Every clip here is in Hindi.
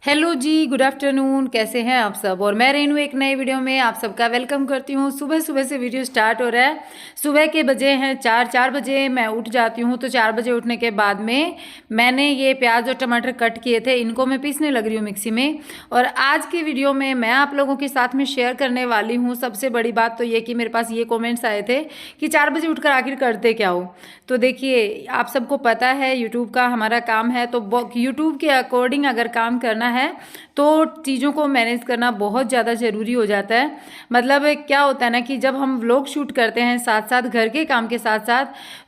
हेलो जी, गुड आफ्टरनून। कैसे हैं आप सब? और मैं रेनू एक नए वीडियो में आप सबका वेलकम करती हूँ। सुबह सुबह से वीडियो स्टार्ट हो रहा है। सुबह के बजे हैं 4 बजे मैं उठ जाती हूँ। तो 4 बजे उठने के बाद में मैंने ये प्याज और टमाटर कट किए थे, इनको मैं पीसने लग रही हूँ मिक्सी में। और आज की वीडियो में मैं आप लोगों के साथ में शेयर करने वाली हूँ। सबसे बड़ी बात तो ये कि मेरे पास ये कॉमेंट्स आए थे कि 4 बजे उठकर आखिर करते क्या हो। तो देखिए, आप सबको पता है यूट्यूब का हमारा काम है, तो यूट्यूब के अकॉर्डिंग अगर काम करना है तो चीज़ों को मैनेज करना बहुत ज़्यादा ज़रूरी हो जाता है। मतलब क्या होता है ना कि जब हम व्लॉग शूट करते हैं साथ साथ घर के काम के साथ साथ,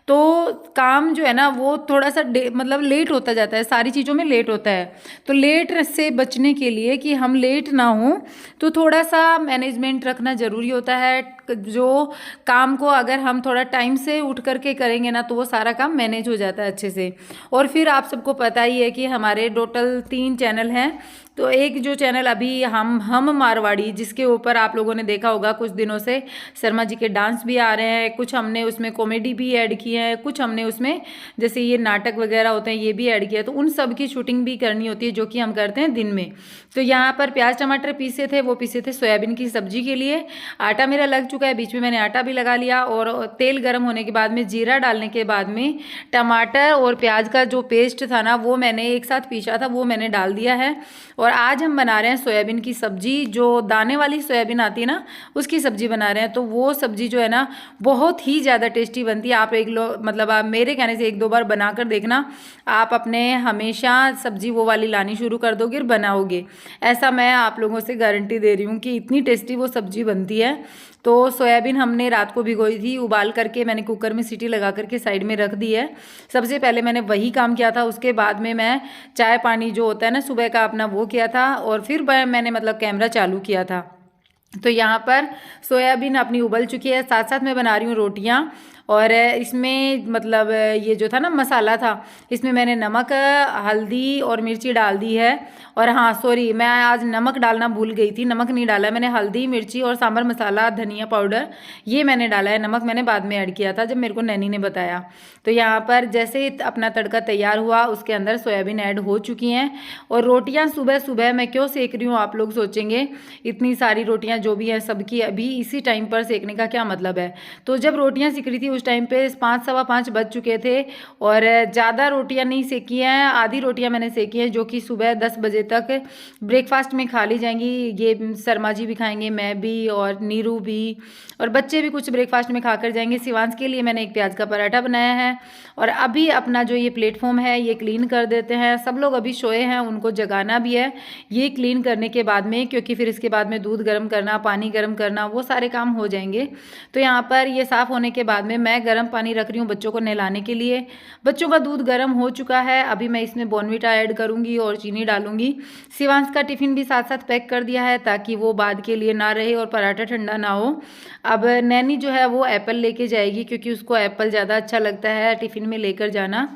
तो काम जो है ना वो थोड़ा सा मतलब लेट होता जाता है, सारी चीज़ों में लेट होता है। तो लेट से बचने के लिए कि हम लेट ना हो, तो थोड़ा सा मैनेजमेंट रखना ज़रूरी होता है। जो काम को अगर हम थोड़ा टाइम से उठ करके करेंगे ना, तो वो सारा काम मैनेज हो जाता है अच्छे से। और फिर आप सबको पता ही है कि हमारे टोटल 3 चैनल हैं। तो एक जो चैनल अभी हम मारवाड़ी, जिसके ऊपर आप लोगों ने देखा होगा कुछ दिनों से शर्मा जी के डांस भी आ रहे हैं, कुछ हमने उसमें कॉमेडी भी ऐड की है, कुछ हमने उसमें जैसे ये नाटक वगैरह होते हैं ये भी ऐड किया है। तो उन सब की शूटिंग भी करनी होती है, जो कि हम करते हैं दिन में। तो यहाँ पर प्याज टमाटर पीसे थे, वो पीसे थे सोयाबीन की सब्जी के लिए। आटा मेरा लग चुका है, बीच में मैंने आटा भी लगा लिया। और तेल गर्म होने के बाद में जीरा डालने के बाद में टमाटर और प्याज का जो पेस्ट था ना, वो मैंने एक साथ पीसा था, वो मैंने डाल दिया है। और आज हम बना रहे हैं सोयाबीन की सब्जी, जो दाने वाली सोयाबीन आती है ना, उसकी सब्जी बना रहे हैं। तो वो सब्जी जो है ना बहुत ही ज़्यादा टेस्टी बनती है। आप मतलब आप मेरे कहने से 1-2 बार बनाकर देखना, आप अपने हमेशा सब्जी वो वाली लानी शुरू कर दोगे और बनाओगे। ऐसा मैं आप लोगों से गारंटी दे रही हूँ कि इतनी टेस्टी वो सब्जी बनती है। तो सोयाबीन हमने रात को भिगोई थी, उबाल करके मैंने कुकर में सीटी लगा करके साइड में रख दी है। सबसे पहले मैंने वही काम किया था, उसके बाद में मैं चाय पानी जो होता है ना सुबह का अपना, वो किया था। और फिर मैंने मतलब कैमरा चालू किया था। तो यहाँ पर सोयाबीन अपनी उबल चुकी है, साथ साथ मैं बना रही हूँ रोटियाँ। और इसमें मतलब ये जो था ना मसाला था, इसमें मैंने नमक, हल्दी और मिर्ची डाल दी है। और हाँ सॉरी, मैं आज नमक डालना भूल गई थी, नमक नहीं डाला मैंने। हल्दी, मिर्ची और सांभर मसाला, धनिया पाउडर, ये मैंने डाला है। नमक मैंने बाद में ऐड किया था जब मेरे को नैनी ने बताया। तो यहाँ पर जैसे अपना तड़का तैयार हुआ, उसके अंदर सोयाबीन ऐड हो चुकी हैं। और रोटियाँ सुबह सुबह मैं क्यों सेक रही हूँ, आप लोग सोचेंगे इतनी सारी रोटियाँ जो भी हैं सबकी अभी इसी टाइम पर सेकने का क्या मतलब है। तो जब रोटियाँ सेक रही थी उस टाइम पे 5 सवा 5 बज चुके थे। और ज़्यादा रोटियाँ नहीं सेकी हैं, आधी रोटियाँ मैंने सेकी हैं, जो कि सुबह 10 बजे तक ब्रेकफास्ट में खा ली जाएंगी। ये शर्मा जी भी खाएंगे, मैं भी और नीरू भी, और बच्चे भी कुछ ब्रेकफास्ट में खाकर जाएंगे। शिवांश के लिए मैंने एक प्याज का पराठा बनाया है। और अभी अपना जो ये प्लेटफॉर्म है ये क्लीन कर देते हैं। सब लोग अभी सोए हैं, उनको जगाना भी है ये क्लीन करने के बाद में, क्योंकि फिर इसके बाद में दूध गर्म करना, पानी गर्म करना, वो सारे काम हो जाएंगे। तो यहाँ पर ये साफ़ होने के बाद में मैं गर्म पानी रख रही हूँ बच्चों को नहलाने के लिए। बच्चों का दूध गर्म हो चुका है, अभी मैं इसमें बॉर्नविटा ऐड करूँगी और चीनी डालूंगी। शिवांश का टिफ़िन भी साथ साथ पैक कर दिया है, ताकि वो बाद के लिए ना रहे और पराठा ठंडा ना हो। अब नैनी जो है वो एप्पल लेके जाएगी, क्योंकि उसको एप्पल ज़्यादा अच्छा लगता है टिफ़िन में लेकर जाना।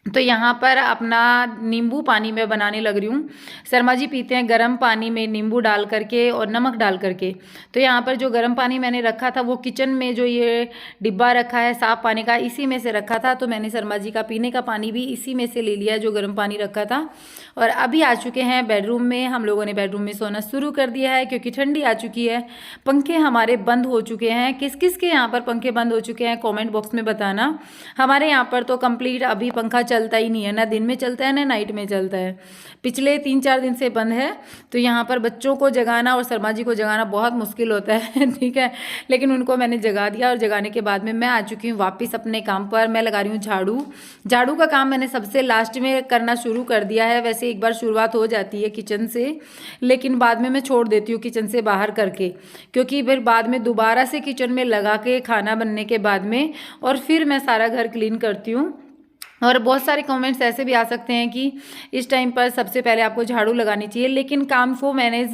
तो यहाँ पर अपना नींबू पानी में बनाने लग रही हूँ। शर्मा जी पीते हैं गर्म पानी में नींबू डाल करके और नमक डाल करके। तो यहाँ पर जो गर्म पानी मैंने रखा था, वो किचन में जो ये डिब्बा रखा है साफ़ पानी का, इसी में से रखा था। तो मैंने शर्मा जी का पीने का पानी भी इसी में से ले लिया, जो गर्म पानी रखा था। और अभी आ चुके हैं बेडरूम में। हम लोगों ने बेडरूम में सोना शुरू कर दिया है, क्योंकि ठंडी आ चुकी है। पंखे हमारे बंद हो चुके हैं। किस किस के यहाँ पर पंखे बंद हो चुके हैं कॉमेंट बॉक्स में बताना। हमारे यहाँ पर तो कंप्लीट अभी पंखा चलता ही नहीं है, ना दिन में चलता है ना नाइट में चलता है। पिछले 3-4 दिन से बंद है। तो यहाँ पर बच्चों को जगाना और शर्मा जी को जगाना बहुत मुश्किल होता है ठीक है, लेकिन उनको मैंने जगा दिया। और जगाने के बाद में मैं आ चुकी हूँ वापस अपने काम पर। मैं लगा रही हूँ झाड़ू। झाड़ू का काम मैंने सबसे लास्ट में करना शुरू कर दिया है। वैसे एक बार शुरुआत हो जाती है किचन से, लेकिन बाद में मैं छोड़ देती हूँ किचन से बाहर करके, क्योंकि फिर बाद में दोबारा से किचन में लगा के खाना बनने के बाद में और फिर मैं सारा घर क्लीन करती हूँ। और बहुत सारे कमेंट्स ऐसे भी आ सकते हैं कि इस टाइम पर सबसे पहले आपको झाड़ू लगानी चाहिए, लेकिन काम को मैनेज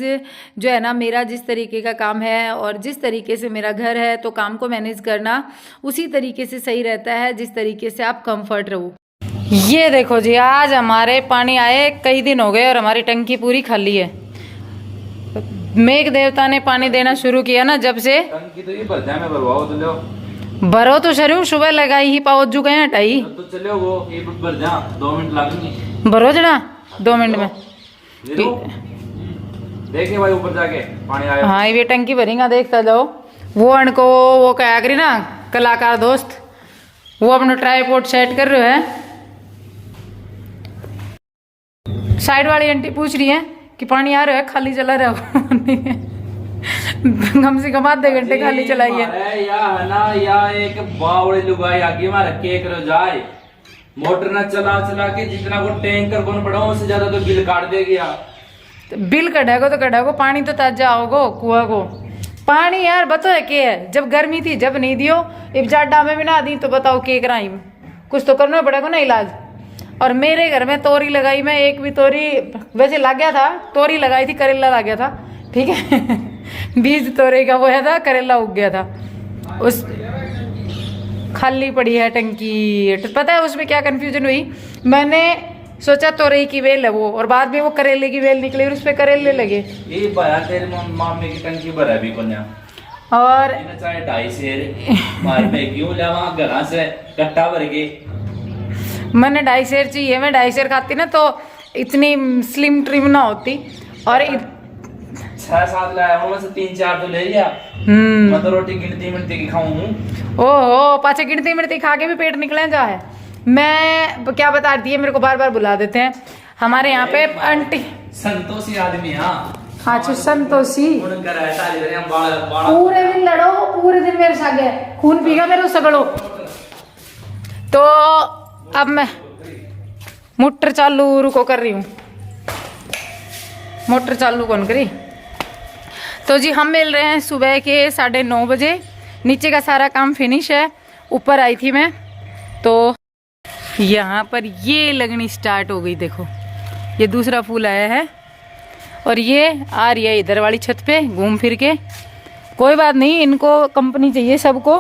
जो है ना, मेरा जिस तरीके का काम है और जिस तरीके से मेरा घर है, तो काम को मैनेज करना उसी तरीके से सही रहता है जिस तरीके से आप कंफर्ट रहो। ये देखो जी, आज हमारे पानी आए कई दिन हो गए और हमारी टंकी पूरी खाली है। मेघ देवता ने पानी देना शुरू किया ना जब से। टंकी तो ये भर जाए, मैं भरवाओ तो लो। भरो तो शरीर सुबह लगाई ही पाओ चुके हैं हटाई तो चलो वो ये भर जा, 2 मिनट लगेंगे। भरो जड़ा 2 मिनट में। ये लो। देखिए भाई ऊपर जाके पानी आया। हाँ ये टंकी भरेगा देखता जाओ। वो अनको वो क्या करी ना कलाकार दोस्त, वो अपना ट्राईपोड सेट कर रहे है। साइड वाली आंटी पूछ रही है कि पानी आ रहा है खाली चला रहा है। कम से कम आधे घंटे खाली चलाइए। या है ना या एक बावड़ी लुगाई आगे में रखे करो जाए, मोटर ना चला चला के जितना वो टैंकर कौन पड़ा उससे ज्यादा तो बिल काट देगी यार। तो बिल कढ़ागो पानी तो ताजा आओगो कुआ को। पानी यार बताओ क्या है, जब गर्मी थी जब नहीं दियो, अब जाडा में भी ना दी तो बताओ के कराई, कुछ तो करना पड़ेगा ना इलाज। और मेरे घर में तोरी लगाई, मैं एक भी तोरी वैसे लग गया था, तोरी लगाई थी, करेला लग गया था, ठीक है। बीज तोरी का वो है था, करेला उग गया था। उस खाली पड़ी है टंकी। पता है उसमें क्या कंफ्यूजन हुई, मैंने सोचा तोरई की बेल है वो, और बाद में वो करेले की बेल निकली और उस पे करेले लगे। ये भया तेरे मामे की टंकी भरा भी कोन्या और चाहे 2.5 शेर मार में क्यों ले वहां घर से कट्टा भर के। मैंने 2.5 शेर चाहिए, मैं 2.5 शेर खाती ना तो इतनी स्लिम ट्रिम ना होती। और 6-7 लाया उनमें से 3-4 तो ले लिया। मैं तो रोटी गिनती की खाऊं। ओहो पाछे गिनती खा के भी पेट निकले जा है। मैं क्या बता रही है, मेरे को बार बार बुला देते हैं हमारे यहाँ पे आंटी। संतोषी आदमी। हाँ अच्छा संतोषी। बाड़ा पूरे दिन लड़ो, पूरे दिन मेरे साथ गए, खून पीगा मेरे सगड़ो। तो अब मैं मोटर चालू रुको कर रही हूँ, मोटर चालू कौन करी। तो जी हम मिल रहे हैं सुबह के 9:30 बजे। नीचे का सारा काम फिनिश है, ऊपर आई थी मैं तो यहाँ पर ये लगनी स्टार्ट हो गई। देखो ये दूसरा फूल आया है और ये आ रही है इधर वाली छत पे घूम फिर के। कोई बात नहीं, इनको कंपनी चाहिए सबको।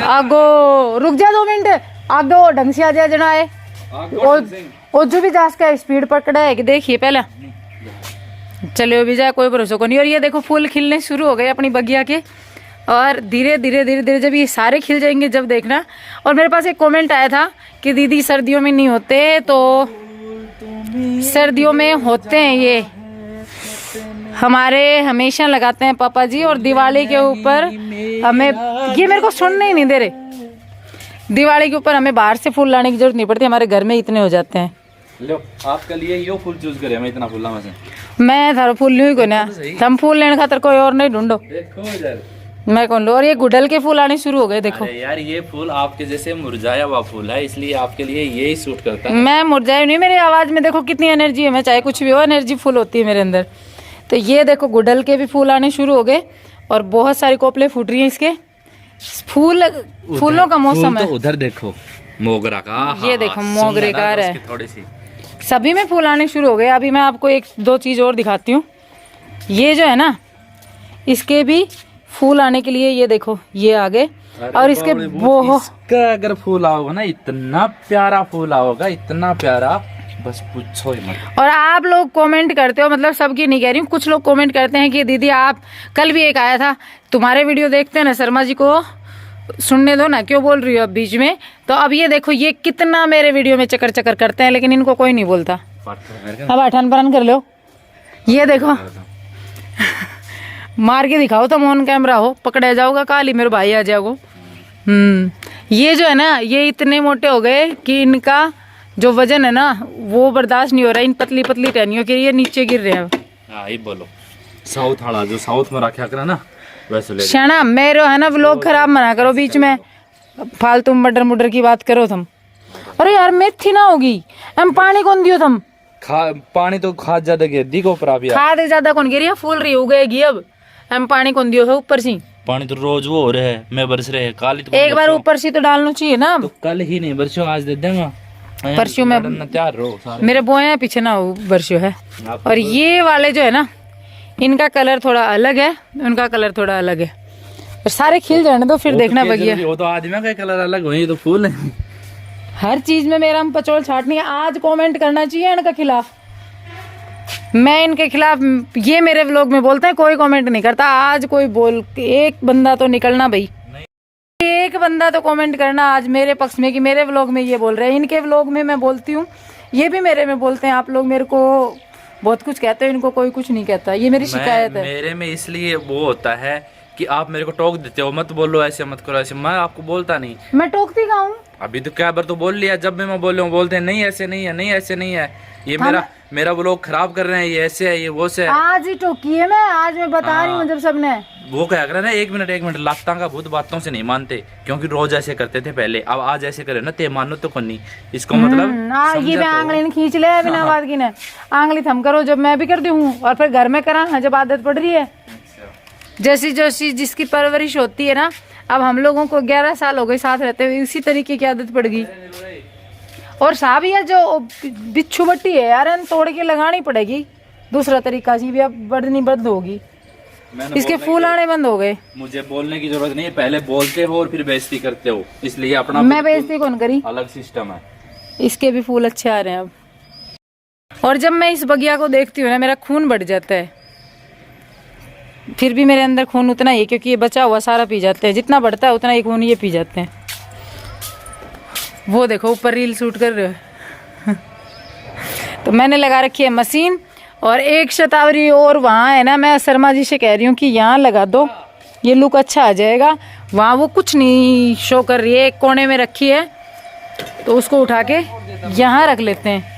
आगो रुक जा 2 मिनट, आगो ढंग से आ जा जना है। और जो भी जास का स्पीड पकड़ा है कि देखिए पहले चले भी जाए, कोई भरोसा को नहीं। और ये देखो फूल खिलने शुरू हो गए अपनी बगिया के, और धीरे धीरे जब ये सारे खिल जाएंगे जब देखना। और मेरे पास एक कमेंट आया था कि दीदी सर्दियों में नहीं होते, तो सर्दियों में होते हैं ये, हमारे हमेशा लगाते हैं पापा जी। और दिवाली के ऊपर हमें, ये मेरे को सुनने ही नहीं दे रहे, दिवाली के ऊपर हमें बाहर से फूल लाने की जरूरत नहीं पड़ती, हमारे घर में इतने हो जाते हैं। लो आपके लिए यो फूल चूज करे, मैं इतना फूल में से मैं थारो फूल नहीं को ना, हम फूल लेने खातर कोई और नहीं ढूंढो, देखो इधर मैं कौन लो। और ये गुड़हल के फूल आने शुरू हो गए देखो। अरे यार ये फूल आपके जैसे मुरझाया हुआ फूल है, इसलिए आपके लिए यही सूट करता है। मैं मुरझाई नहीं, मेरी आवाज में देखो कितनी एनर्जी है, मैं चाहे कुछ भी हो एनर्जी फुल होती है मेरे अंदर। तो ये देखो गुड़हल के भी फूल आने शुरू हो गए और बहुत सारी कोपले फूट रही हैं इसके। फूलों का मौसम है। उधर देखो मोगरा का, ये देखो मोगरे का है, थोड़ी सी सभी में फूल आने शुरू हो गए। अभी मैं आपको 1-2 चीज और दिखाती हूँ। ये जो है ना, इसके भी फूल आने के लिए ये देखो ये आ गए। और इसके बहुत अगर फूल आओगा ना, इतना प्यारा फूल आओगा, इतना प्यारा, बस पूछो ही मत। और आप लोग कमेंट करते हो, मतलब सबकी नहीं कह रही हूँ, कुछ लोग कमेंट करते हैं कि दीदी आप, कल भी एक आया था, तुम्हारे वीडियो देखते हैं ना, शर्मा जी को सुनने दो ना, क्यों बोल रही हो अब बीच में। तो अब ये देखो ये कितना मेरे वीडियो में चक्कर चक्कर करते हैं, लेकिन इनको कोई नहीं बोलता। अब अठान परन कर लो, ये देखो मार के दिखाओ तो ऑन कैमरा हो, पकड़ा जाओगा काली, मेरे भाई आ जाओगे। ये जो है ना, ये इतने मोटे हो गए कि इनका जो वजन है ना वो बर्दाश्त नहीं हो रहा, इन पतली पतली टहनियों के ये नीचे गिर रहे हैं। हाँ ये बोलो साउथ वाला जो साउथ में रखा करा ना वैसे ले शाना मेरे है ना व्लॉग खराब मना करो, बीच में फालतू मटर मुटर की बात करो तुम। अरे यार मेथी ना होगी, हम पानी कौन दियो तुम, पानी तो खाद ज्यादा गिर दी को खाद ज्यादा कौन गिरी, फूल रही उगेगी अब, हम पानी कौन दियो है ऊपर से। पानी तो रोज वो हो रहे है, मैं बरस रहे है काली तो एक बार ऊपर से तो डालना चाहिए ना। तो कल ही नहीं बरसों आज दे देंगे, परसों में तैयार रहो सारे। मेरे बोए हैं पीछे ना बरसों है। और ये वाले जो है ना, इनका कलर थोड़ा अलग है, उनका कलर थोड़ा अलग है। और सारे खिल जाने तो फिर देखना बगिया। वो तो आदमी का कलर अलग हुई, तो फूल है। हर चीज में मेरा हम पचोल छाटनी है। आज कमेंट करना चाहिए इनके खिलाफ, मैं इनके खिलाफ, ये मेरे व्लॉग में बोलते हैं कोई कमेंट नहीं करता। आज कोई बोल, एक बंदा तो निकलना भाई, एक बंदा तो कमेंट करना आज मेरे पक्ष में कि मेरे व्लॉग में ये बोल रहे हैं। इनके व्लॉग में मैं बोलती हूँ ये भी मेरे में बोलते हैं, आप लोग मेरे को बहुत कुछ कहते हैं, इनको कोई कुछ नहीं कहता, ये मेरी शिकायत है। मेरे में इसलिए वो होता है कि आप मेरे को टोक देते हो, मत बोलो ऐसे, मत करो ऐसे, मैं आपको बोलता नहीं। मैं टोकती कहाँ हूँ? अभी तो क्या बार तो बोल लिया, जब भी मैं बोल रहा हूँ बोलते हैं नहीं ऐसे नहीं है, नहीं ऐसे नहीं है, ये मेरा व्लॉग खराब कर रहे हैं, ये ऐसे है, ये वो से है। आज ही टोकी है मैं, आज मैं बता रही हूँ जब सबने वो क्या कर रहे हैं ना, 1 मिनट लाता का भूत बातों से नहीं मानते, क्योंकि रोज ऐसे करते थे पहले, अब आज ऐसे करे ना ते मानो तो कोनी, इसको मतलब ये भी आंगली खींच ले बिना बात की ने, आंगली थम करो जब मैं भी करती हूँ, और फिर घर में करा जब आदत पड़ रही है। जैसी जैसी जिसकी परवरिश होती है ना, अब हम लोगों को 11 साल हो गए साथ रहते हुए, इसी तरीके की आदत पड़ गई। और साहब ये जो बिच्छू बट्टी है यार, तोड़ के लगानी पड़ेगी, दूसरा तरीका सी भी अब बढ़नी बंद होगी, इसके फूल आने बंद हो गए। मुझे बोलने की जरूरत नहीं है, पहले बोलते हो और फिर बेइज्जती करते हो, इसलिए अपना मैं बेइज्जती कौन करी, अलग सिस्टम है। इसके भी फूल अच्छे आ रहे हैं अब। और जब मैं इस बगिया को देखती हूँ ना, मेरा खून बढ़ जाता है, फिर भी मेरे अंदर खून उतना ही है, क्योंकि ये बचा हुआ सारा पी जाते हैं, जितना बढ़ता है उतना ही खून ये पी जाते हैं। वो देखो ऊपर रील शूट कर रहे हो तो मैंने लगा रखी है मशीन, और एक शतावरी और वहाँ है ना, मैं शर्मा जी से कह रही हूँ कि यहाँ लगा दो, ये लुक अच्छा आ जाएगा। वहाँ वो कुछ नहीं शो कर रही है, एक कोने में रखी है, तो उसको उठा के यहाँ रख लेते हैं।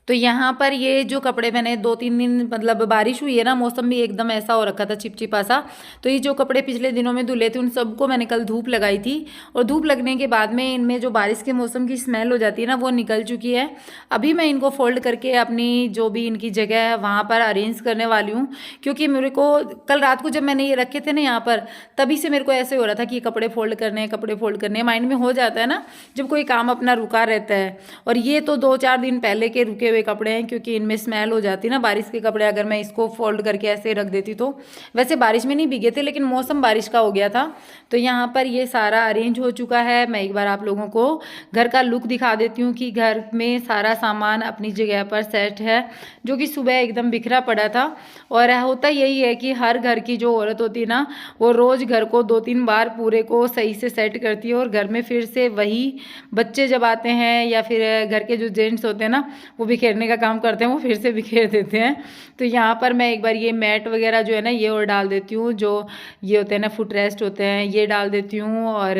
तो यहाँ पर ये जो कपड़े मैंने 2-3 दिन, मतलब बारिश हुई है ना, मौसम भी एकदम ऐसा हो रखा था चिपचिपा सा, तो ये जो कपड़े पिछले दिनों में धुले थे उन सबको मैंने कल धूप लगाई थी, और धूप लगने के बाद में इनमें जो बारिश के मौसम की स्मेल हो जाती है ना, वो निकल चुकी है। अभी मैं इनको फोल्ड करके अपनी जो भी इनकी जगह है वहाँ पर अरेंज करने वाली हूँ, क्योंकि मेरे को कल रात को जब मैंने ये रखे थे ना यहाँ पर, तभी से मेरे को ऐसे हो रहा था कि ये कपड़े फोल्ड करने हैं, कपड़े फोल्ड करने हैं, माइंड में हो जाता है ना जब कोई काम अपना रुका रहता है। और ये तो 2-4 दिन पहले के रुके हुए कपड़े हैं, क्योंकि इनमें स्मेल हो जाती है ना बारिश के कपड़े, अगर मैं इसको फोल्ड करके ऐसे रख देती तो। वैसे बारिश में नहीं भीगे थे, लेकिन मौसम बारिश का हो गया था। तो यहाँ पर ये सारा अरेंज हो चुका है। मैं एक बार आप लोगों को घर का लुक दिखा देती हूँ कि घर में सारा सामान अपनी जगह पर सेट है, जो कि सुबह एकदम बिखरा पड़ा था। और होता यही है कि हर घर की जो औरत होती है ना, वो रोज़ घर को 2-3 बार पूरे को सही से सेट करती है, और घर में फिर से वही बच्चे जब आते हैं या फिर घर के जो जेंट्स होते हैं ना, वो बिखेरने का काम करते हैं, वो फिर से बिखेर देते हैं। तो यहाँ पर मैं एक बार ये मैट वगैरह जो है ना, ये और डाल देती हूँ, जो ये होते हैं ना फुट रेस्ट होते हैं, ये डाल देती हूँ, और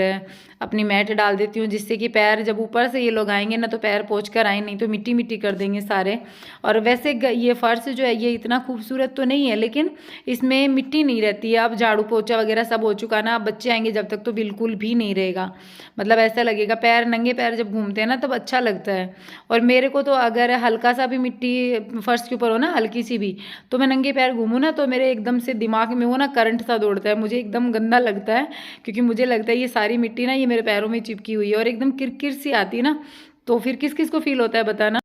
अपनी मैट डाल देती हूँ, जिससे कि पैर जब ऊपर से ये लोग आएंगे ना तो पैर पोंछ कर आए, नहीं तो मिट्टी मिट्टी कर देंगे सारे। और वैसे ये फर्श जो है ये इतना खूबसूरत तो नहीं है, लेकिन इसमें मिट्टी नहीं रहती है। अब झाड़ू पोछा वगैरह सब हो चुका ना, अब बच्चे आएंगे जब तक तो बिल्कुल भी नहीं रहेगा, मतलब ऐसा लगेगा पैर नंगे पैर जब घूमते हैं ना तब अच्छा लगता है। और मेरे को तो अगर हल्का सा भी मिट्टी फर्श के ऊपर हो ना, हल्की सी भी, तो मैं नंगे पैर घूमूँ ना तो मेरे एकदम से दिमाग में वो ना करंट सा दौड़ता है, मुझे एकदम गंदा लगता है, क्योंकि मुझे लगता है ये सारी मिट्टी ना ये मेरे पैरों में चिपकी हुई है और एकदम किरकिर सी आती है ना, तो फिर किस किस को फील होता है बताना।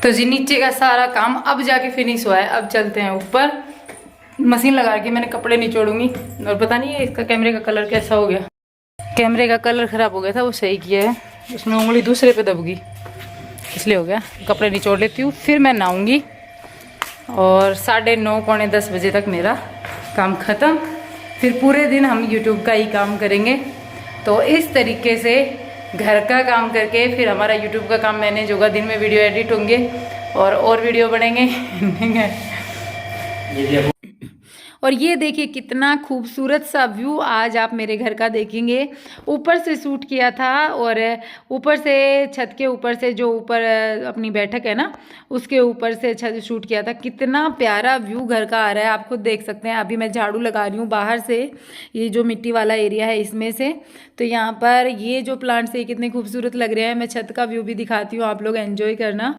तो जी नीचे का सारा काम अब जाके फिनिश हुआ है, अब चलते हैं ऊपर। मशीन लगा के मैंने कपड़े निचोड़ूंगी, और पता नहीं है इसका कैमरे का कलर कैसा हो गया, कैमरे का कलर ख़राब हो गया था, वो सही किया है, उसमें उंगली दूसरे पे दब गई इसलिए हो गया। कपड़े निचोड़ लेती हूँ, फिर मैं नहाऊंगी, और 9:30 पौने 10 बजे तक मेरा काम ख़त्म। फिर पूरे दिन हम यूट्यूब का ही काम करेंगे। तो इस तरीके से घर का काम करके फिर हमारा यूट्यूब का काम मैनेज होगा, दिन में वीडियो एडिट होंगे और वीडियो बनेंगे और ये देखिए कितना खूबसूरत सा व्यू आज आप मेरे घर का देखेंगे। ऊपर से शूट किया था और ऊपर से छत के ऊपर से जो ऊपर अपनी बैठक है ना उसके ऊपर से छत शूट किया था। कितना प्यारा व्यू घर का आ रहा है, आप खुद देख सकते हैं। अभी मैं झाड़ू लगा रही हूँ बाहर से, ये जो मिट्टी वाला एरिया है इसमें से। तो यहाँ पर ये जो प्लांट्स है कितने खूबसूरत लग रहे हैं। मैं छत का व्यू भी दिखाती हूँ, आप लोग एंजॉय करना।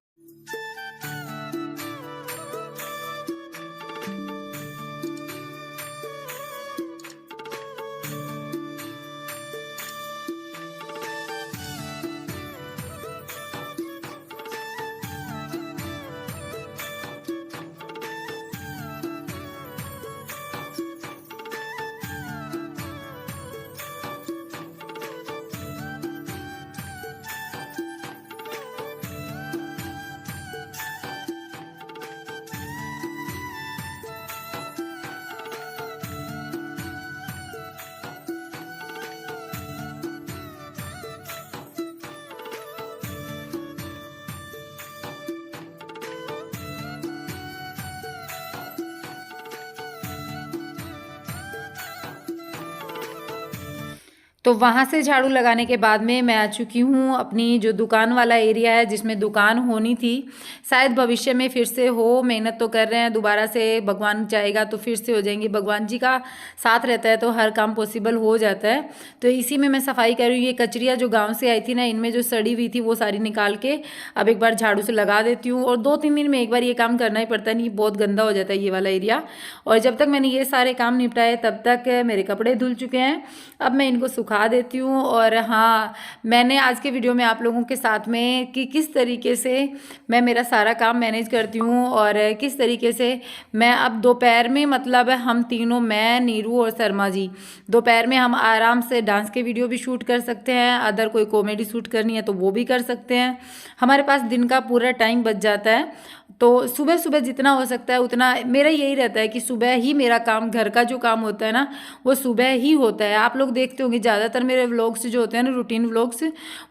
तो वहाँ से झाड़ू लगाने के बाद में मैं आ चुकी हूँ अपनी जो दुकान वाला एरिया है जिसमें दुकान होनी थी। शायद भविष्य में फिर से हो, मेहनत तो कर रहे हैं, दोबारा से भगवान चाहेगा तो फिर से हो जाएंगी। भगवान जी का साथ रहता है तो हर काम पॉसिबल हो जाता है। तो इसी में मैं सफाई कर रही हूँ। ये कचरियाँ जो गाँव से आई थी ना, इनमें जो सड़ी हुई थी वो सारी निकाल के अब एक बार झाड़ू से लगा देती हूँ। और 2-3 दिन में एक बार ये काम करना ही पड़ता है, नहीं बहुत गंदा हो जाता है ये वाला एरिया। और जब तक मैंने ये सारे काम निपटाए तब तक मेरे कपड़े धुल चुके हैं। अब मैं इनको सुखा देती हूँ। और हाँ, मैंने आज के वीडियो में आप लोगों के साथ में कि किस तरीके से मैं मेरा सारा काम मैनेज करती हूँ और किस तरीके से मैं अब दोपहर में, मतलब हम तीनों, मैं, नीरू और शर्मा जी, दोपहर में हम आराम से डांस के वीडियो भी शूट कर सकते हैं। अदर कोई कॉमेडी शूट करनी है तो वो भी कर सकते हैं। हमारे पास दिन का पूरा टाइम बच जाता है। तो सुबह सुबह जितना हो सकता है उतना मेरा यही रहता है कि सुबह ही मेरा काम, घर का जो काम होता है ना वो सुबह ही होता है। आप लोग देखते होंगे ज़्यादातर मेरे व्लॉग्स जो होते हैं ना, रूटीन व्लॉग्स,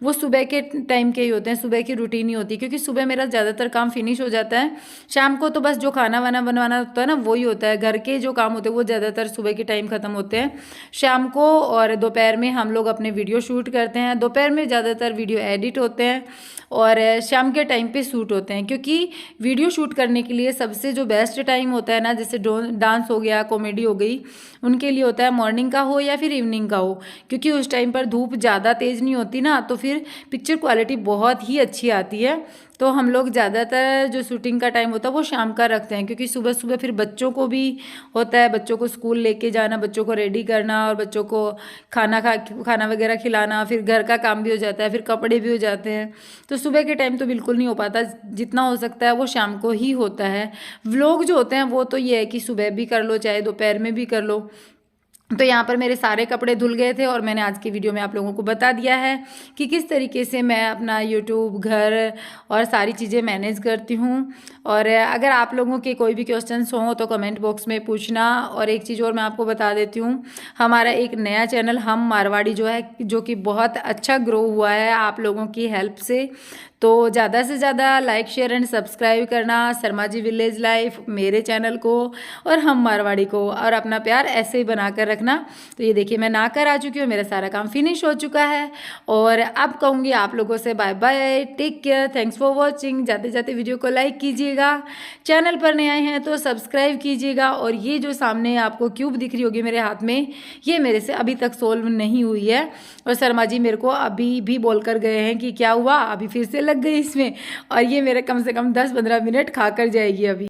वो सुबह के टाइम के ही होते हैं, सुबह की रूटीन ही होती है। क्योंकि सुबह मेरा ज़्यादातर काम फिनिश हो जाता है। शाम को तो बस जो खाना वाना बनवाना होता है ना वही होता है। घर के जो काम होते हैं वो ज़्यादातर सुबह के टाइम ख़त्म होते हैं। शाम को और दोपहर में हम लोग अपने वीडियो शूट करते हैं। दोपहर में ज़्यादातर वीडियो एडिट होते हैं और शाम के टाइम पे शूट होते हैं। क्योंकि वीडियो शूट करने के लिए सबसे जो बेस्ट टाइम होता है ना, जैसे डांस हो गया, कॉमेडी हो गई, उनके लिए होता है मॉर्निंग का हो या फिर इवनिंग का हो। क्योंकि उस टाइम पर धूप ज़्यादा तेज़ नहीं होती ना, तो फिर पिक्चर क्वालिटी बहुत ही अच्छी आती है। तो हम लोग ज़्यादातर जो शूटिंग का टाइम होता है वो शाम का रखते हैं। क्योंकि सुबह सुबह फिर बच्चों को भी होता है, बच्चों को स्कूल लेके जाना, बच्चों को रेडी करना और बच्चों को खाना वगैरह खिलाना, फिर घर का काम भी हो जाता है, फिर कपड़े भी हो जाते हैं। तो सुबह के टाइम तो बिल्कुल नहीं हो पाता, जितना हो सकता है वो शाम को ही होता है। व्लॉग जो होते हैं वो तो ये है कि सुबह भी कर लो चाहे दोपहर में भी कर लो। तो यहाँ पर मेरे सारे कपड़े धुल गए थे और मैंने आज की वीडियो में आप लोगों को बता दिया है कि किस तरीके से मैं अपना यूट्यूब, घर और सारी चीज़ें मैनेज करती हूँ। और अगर आप लोगों के कोई भी क्वेश्चंस हों तो कमेंट बॉक्स में पूछना। और एक चीज़ और मैं आपको बता देती हूँ, हमारा एक नया चैनल हम मारवाड़ी जो है, जो कि बहुत अच्छा ग्रो हुआ है आप लोगों की हेल्प से। तो ज़्यादा से ज़्यादा लाइक, शेयर एंड सब्सक्राइब करना शर्मा जी विलेज लाइफ, मेरे चैनल को और हम मारवाड़ी को, और अपना प्यार ऐसे ही बना कर रखना। तो ये देखिए मैं नहाकर आ चुकी हूँ, मेरा सारा काम फिनिश हो चुका है। और अब कहूँगी आप लोगों से bye bye, take care, thanks for watching. जाते जाते वीडियो को लाइक कीजिएगा, चैनल पर नए आए हैं तो सब्सक्राइब कीजिएगा। और ये जो सामने आपको क्यूब दिख रही होगी मेरे हाथ में, ये मेरे से अभी तक सोल्व नहीं हुई है। और शर्मा जी मेरे को अभी भी बोल कर गए हैं कि क्या हुआ, अभी फिर से लग गई इसमें। और ये मेरे कम से कम 10-15 मिनट खा कर जाएगी अभी।